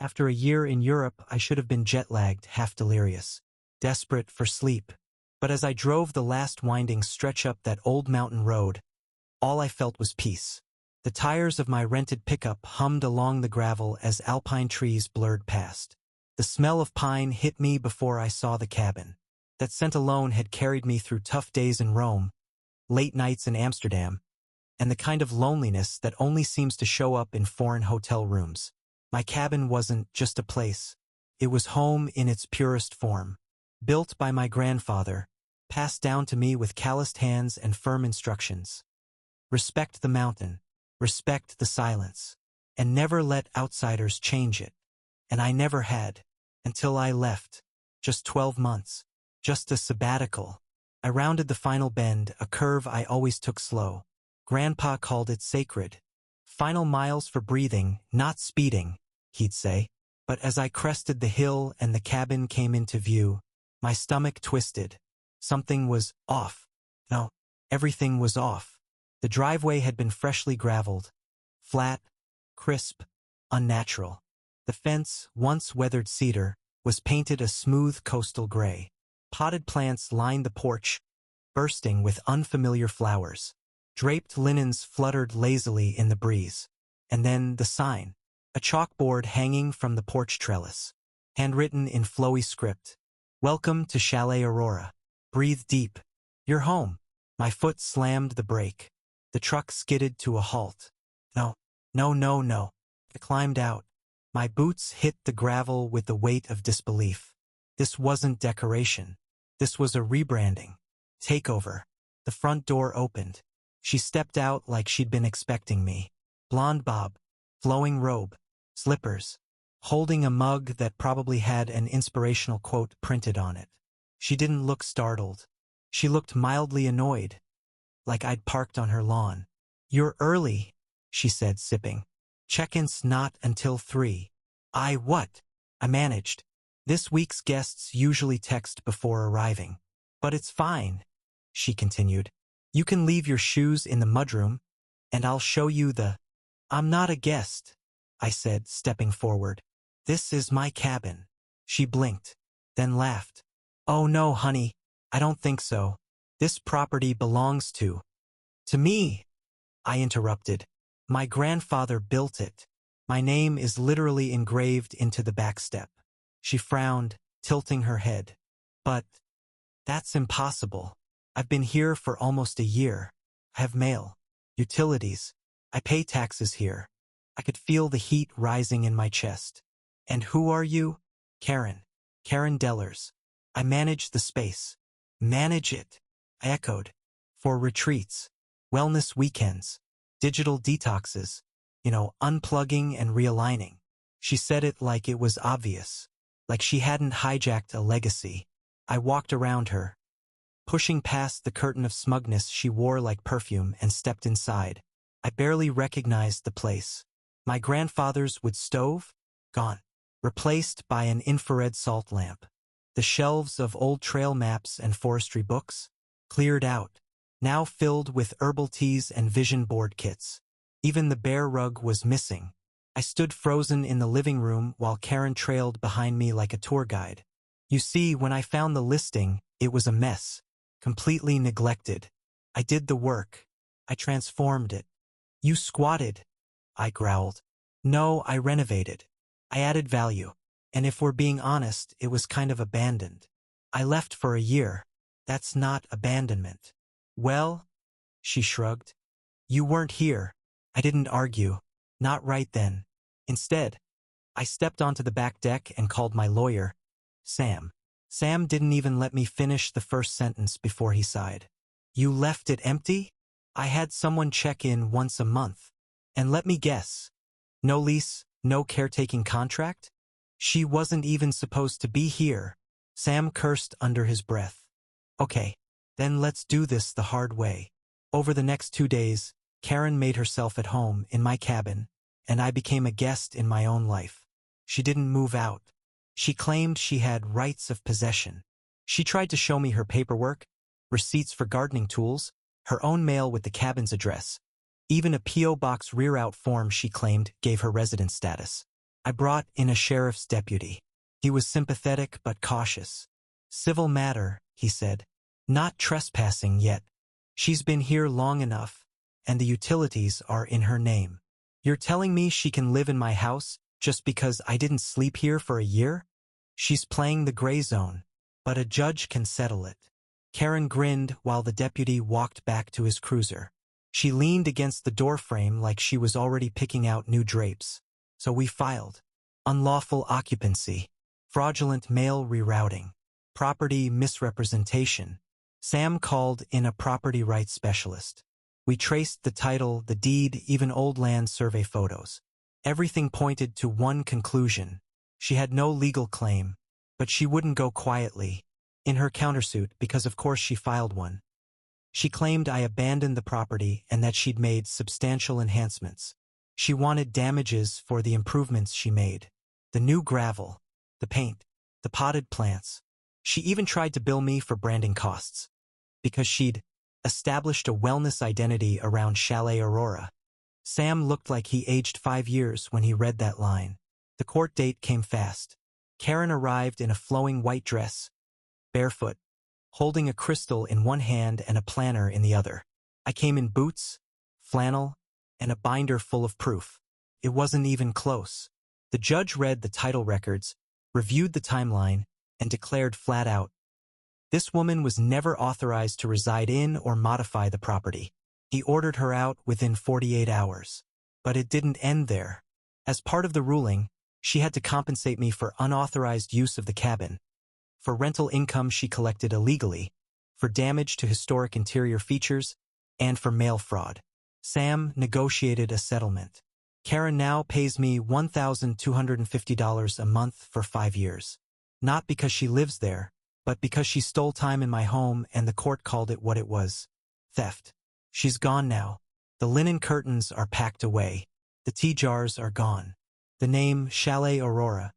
After a year in Europe, I should have been jet-lagged, half delirious, desperate for sleep. But as I drove the last winding stretch up that old mountain road, all I felt was peace. The tires of my rented pickup hummed along the gravel as alpine trees blurred past. The smell of pine hit me before I saw the cabin. That scent alone had carried me through tough days in Rome, late nights in Amsterdam, and the kind of loneliness that only seems to show up in foreign hotel rooms. My cabin wasn't just a place. It was home in its purest form. Built by my grandfather, passed down to me with calloused hands and firm instructions. Respect the mountain, respect the silence, and never let outsiders change it. And I never had, until I left. Just 12 months. Just a sabbatical. I rounded the final bend, a curve I always took slow. Grandpa called it sacred. Final miles for breathing, not speeding, he'd say. But as I crested the hill and the cabin came into view, my stomach twisted. Something was off. No, everything was off. The driveway had been freshly graveled. Flat, crisp, unnatural. The fence, once weathered cedar, was painted a smooth coastal gray. Potted plants lined the porch, bursting with unfamiliar flowers. Draped linens fluttered lazily in the breeze. And then the sign, a chalkboard hanging from the porch trellis. Handwritten in flowy script. Welcome to Chalet Aurora. Breathe deep. You're home. My foot slammed the brake. The truck skidded to a halt. No. I climbed out. My boots hit the gravel with the weight of disbelief. This wasn't decoration. This was a rebranding. Takeover. The front door opened. She stepped out like she'd been expecting me. Blonde bob, flowing robe, slippers, holding a mug that probably had an inspirational quote printed on it. She didn't look startled. She looked mildly annoyed, like I'd parked on her lawn. You're early, she said, sipping. Check-in's not until 3. What? I managed. This week's guests usually text before arriving. But it's fine, she continued. You can leave your shoes in the mudroom, and I'll show you the... I'm not a guest, I said, stepping forward. This is my cabin. She blinked, then laughed. Oh no, honey, I don't think so. This property belongs to me, I interrupted. My grandfather built it. My name is literally engraved into the back step. She frowned, tilting her head. But that's impossible. I've been here for almost a year. I have mail, utilities. I pay taxes here. I could feel the heat rising in my chest. And who are you? Karen. Karen Dellers. I manage the space. Manage it, I echoed. For retreats, wellness weekends, digital detoxes, unplugging and realigning. She said it like it was obvious, like she hadn't hijacked a legacy. I walked around her, pushing past the curtain of smugness she wore like perfume, and stepped inside. I barely recognized the place. My grandfather's wood stove? Gone. Replaced by an infrared salt lamp. The shelves of old trail maps and forestry books? Cleared out. Now filled with herbal teas and vision board kits. Even the bear rug was missing. I stood frozen in the living room while Karen trailed behind me like a tour guide. You see, when I found the listing, it was a mess. Completely neglected. I did the work. I transformed it. You squatted, I growled. No, I renovated. I added value. And if we're being honest, it was kind of abandoned. I left for a year. That's not abandonment. Well, she shrugged. You weren't here. I didn't argue. Not right then. Instead, I stepped onto the back deck and called my lawyer, Sam. Sam didn't even let me finish the first sentence before he sighed. You left it empty? I had someone check in once a month. And let me guess. No lease, no caretaking contract? She wasn't even supposed to be here. Sam cursed under his breath. Okay, then let's do this the hard way. Over the next 2 days, Karen made herself at home in my cabin, and I became a guest in my own life. She didn't move out. She claimed she had rights of possession. She tried to show me her paperwork, receipts for gardening tools, her own mail with the cabin's address. Even a P.O. Box rear-out form she claimed gave her residence status. I brought in a sheriff's deputy. He was sympathetic but cautious. Civil matter, he said. Not trespassing yet. She's been here long enough, and the utilities are in her name. You're telling me she can live in my house just because I didn't sleep here for a year? She's playing the gray zone, but a judge can settle it. Karen grinned while the deputy walked back to his cruiser. She leaned against the doorframe like she was already picking out new drapes. So we filed. Unlawful occupancy, fraudulent mail rerouting, property misrepresentation. Sam called in a property rights specialist. We traced the title, the deed, even old land survey photos. Everything pointed to one conclusion. She had no legal claim, but she wouldn't go quietly in her countersuit because of course she filed one. She claimed I abandoned the property and that she'd made substantial enhancements. She wanted damages for the improvements she made. The new gravel, the paint, the potted plants. She even tried to bill me for branding costs because she'd established a wellness identity around Chalet Aurora. Sam looked like he aged 5 years when he read that line. The court date came fast. Karen arrived in a flowing white dress, barefoot, holding a crystal in one hand and a planner in the other. I came in boots, flannel, and a binder full of proof. It wasn't even close. The judge read the title records, reviewed the timeline, and declared flat out, this woman was never authorized to reside in or modify the property. He ordered her out within 48 hours. But it didn't end there. As part of the ruling, she had to compensate me for unauthorized use of the cabin, for rental income she collected illegally, for damage to historic interior features, and for mail fraud. Sam negotiated a settlement. Karen now pays me $1,250 a month for 5 years. Not because she lives there, but because she stole time in my home and the court called it what it was. Theft. She's gone now. The linen curtains are packed away. The tea jars are gone. The name Chalet Aurora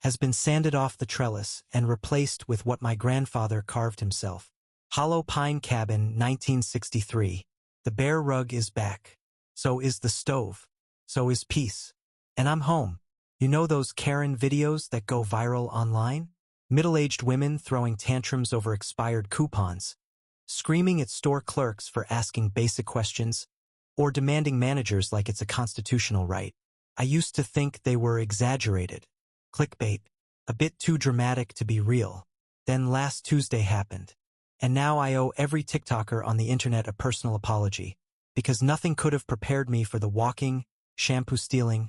has been sanded off the trellis and replaced with what my grandfather carved himself. Hollow Pine Cabin, 1963. The bear rug is back. So is the stove. So is peace. And I'm home. You know those Karen videos that go viral online? Middle-aged women throwing tantrums over expired coupons, screaming at store clerks for asking basic questions, or demanding managers like it's a constitutional right. I used to think they were exaggerated. Clickbait. A bit too dramatic to be real. Then last Tuesday happened. And now I owe every TikToker on the internet a personal apology, because nothing could have prepared me for the walking, shampoo-stealing,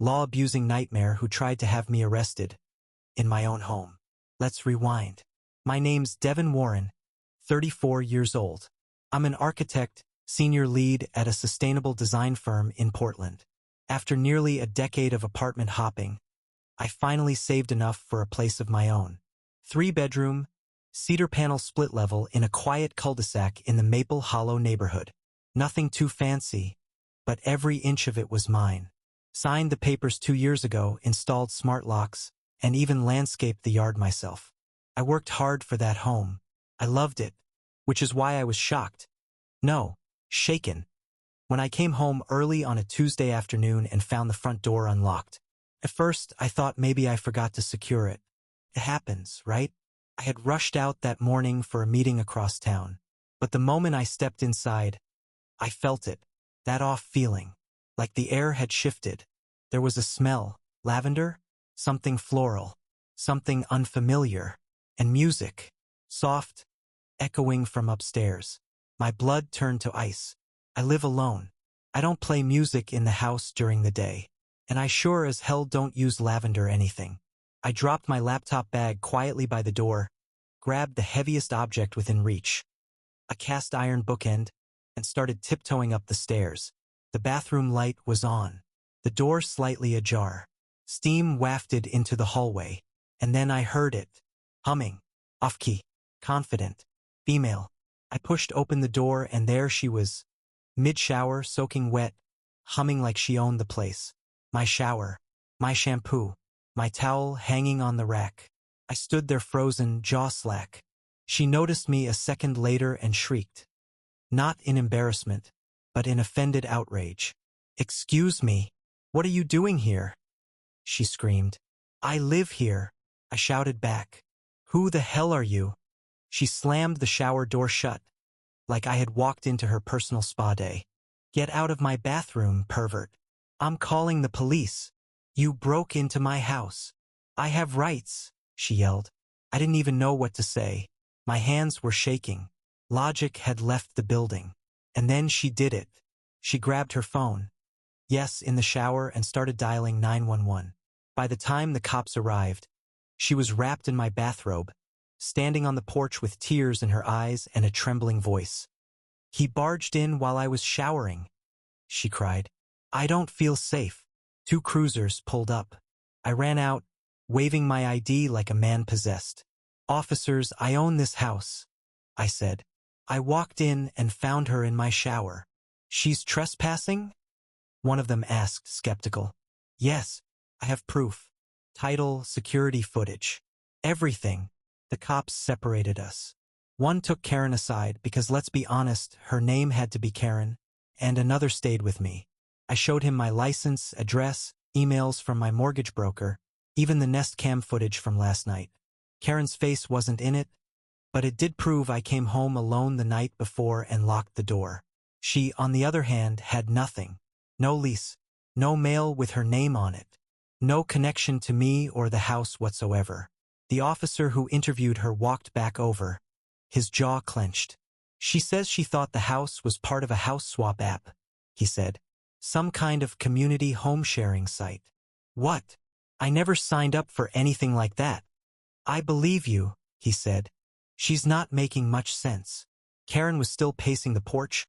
law-abusing nightmare who tried to have me arrested in my own home. Let's rewind. My name's Devin Warren, 34 years old. I'm an architect, senior lead at a sustainable design firm in Portland. After nearly a decade of apartment hopping, I finally saved enough for a place of my own. 3-bedroom, cedar panel split level in a quiet cul-de-sac in the Maple Hollow neighborhood. Nothing too fancy, but every inch of it was mine. Signed the papers 2 years ago, installed smart locks, and even landscaped the yard myself. I worked hard for that home. I loved it, which is why I was shocked. No, shaken. When I came home early on a Tuesday afternoon and found the front door unlocked. At first, I thought maybe I forgot to secure it. It happens, right? I had rushed out that morning for a meeting across town. But the moment I stepped inside, I felt it. That off feeling. Like the air had shifted. There was a smell. Lavender? Something floral. Something unfamiliar. And music. Soft. Echoing from upstairs. My blood turned to ice. I live alone. I don't play music in the house during the day. And I sure as hell don't use lavender anything. I dropped my laptop bag quietly by the door, grabbed the heaviest object within reach, a cast iron bookend, and started tiptoeing up the stairs. The bathroom light was on. The door slightly ajar. Steam wafted into the hallway, and then I heard it. Humming. Off-key. Confident. Female. I pushed open the door and there she was. Mid-shower, soaking wet, humming like she owned the place. My shower. My shampoo. My towel hanging on the rack. I stood there frozen, jaw slack. She noticed me a second later and shrieked. Not in embarrassment, but in offended outrage. Excuse me. What are you doing here? she screamed. I live here, I shouted back. Who the hell are you? She slammed the shower door shut, like I had walked into her personal spa day. Get out of my bathroom, pervert. I'm calling the police. You broke into my house. I have rights, she yelled. I didn't even know what to say. My hands were shaking. Logic had left the building. And then she did it. She grabbed her phone. Yes, in the shower, and started dialing 911. By the time the cops arrived, she was wrapped in my bathrobe, standing on the porch with tears in her eyes and a trembling voice. He barged in while I was showering, she cried. I don't feel safe. 2 cruisers pulled up. I ran out, waving my ID like a man possessed. Officers, I own this house, I said. I walked in and found her in my shower. She's trespassing? One of them asked, skeptical. Yes, I have proof. Title, security footage. Everything. The cops separated us. One took Karen aside because, let's be honest, her name had to be Karen, and another stayed with me. I showed him my license, address, emails from my mortgage broker, even the Nest Cam footage from last night. Karen's face wasn't in it, but it did prove I came home alone the night before and locked the door. She, on the other hand, had nothing. No lease, no mail with her name on it, no connection to me or the house whatsoever. The officer who interviewed her walked back over, his jaw clenched. She says she thought the house was part of a house swap app, he said. Some kind of community home sharing site. What? I never signed up for anything like that. I believe you, he said. She's not making much sense. Karen was still pacing the porch,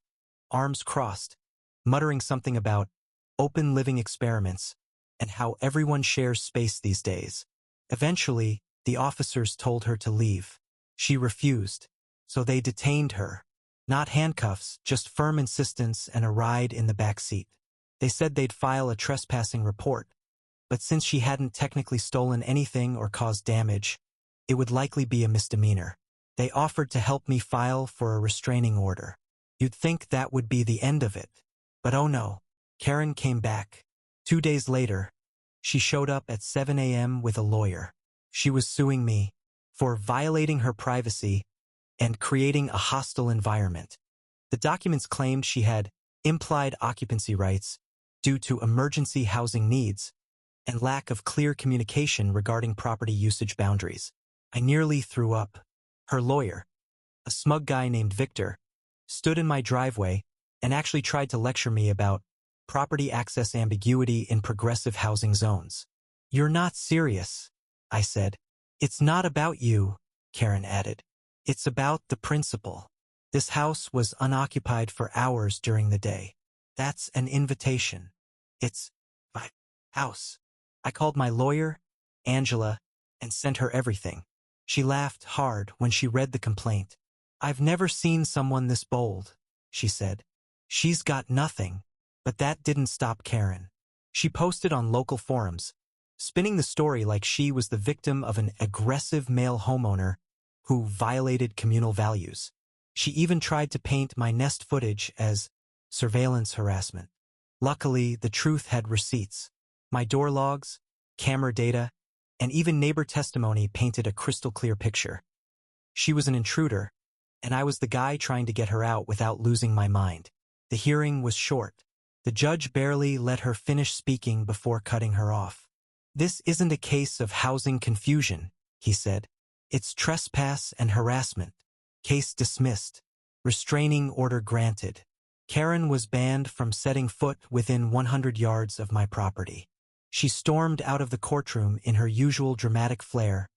arms crossed, muttering something about open living experiments and how everyone shares space these days. Eventually, the officers told her to leave. She refused, so they detained her. Not handcuffs, just firm insistence and a ride in the back seat. They said they'd file a trespassing report, but since she hadn't technically stolen anything or caused damage, it would likely be a misdemeanor. They offered to help me file for a restraining order. You'd think that would be the end of it. But oh no, Karen came back. 2 days later, she showed up at 7 a.m. with a lawyer. She was suing me for violating her privacy and creating a hostile environment. The documents claimed she had implied occupancy rights due to emergency housing needs and lack of clear communication regarding property usage boundaries. I nearly threw up. Her lawyer, a smug guy named Victor, stood in my driveway and actually tried to lecture me about property access ambiguity in progressive housing zones. You're not serious, I said. It's not about you, Karen added. It's about the principle. This house was unoccupied for hours during the day. That's an invitation. It's my house. I called my lawyer, Angela, and sent her everything. She laughed hard when she read the complaint. I've never seen someone this bold, she said. She's got nothing. But that didn't stop Karen. She posted on local forums, spinning the story like she was the victim of an aggressive male homeowner who violated communal values. She even tried to paint my Nest footage as surveillance harassment. Luckily, the truth had receipts. My door logs, camera data, and even neighbor testimony painted a crystal-clear picture. She was an intruder, and I was the guy trying to get her out without losing my mind. The hearing was short. The judge barely let her finish speaking before cutting her off. This isn't a case of housing confusion, he said. It's trespass and harassment. Case dismissed. Restraining order granted. Karen was banned from setting foot within 100 yards of my property. She stormed out of the courtroom in her usual dramatic flair,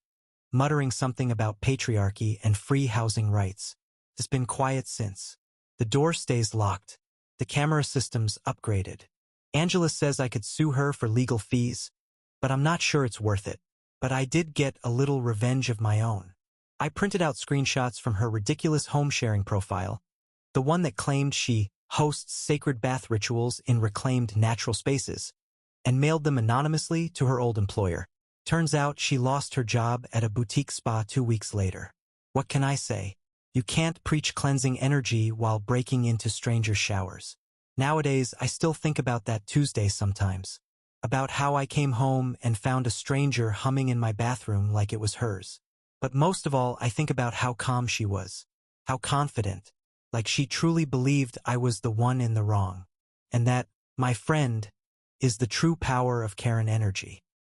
muttering something about patriarchy and free housing rights. It's been quiet since. The door stays locked. The camera system's upgraded. Angela says I could sue her for legal fees, but I'm not sure it's worth it. But I did get a little revenge of my own. I printed out screenshots from her ridiculous home sharing profile, the one that claimed she hosts sacred bath rituals in reclaimed natural spaces, and mailed them anonymously to her old employer. Turns out she lost her job at a boutique spa 2 weeks later. What can I say? You can't preach cleansing energy while breaking into strangers' showers. Nowadays, I still think about that Tuesday sometimes. about how I came home and found a stranger humming in my bathroom like it was hers. But most of all, I think about how calm she was, how confident, like she truly believed I was the one in the wrong, and that, my friend, is the true power of Karen energy.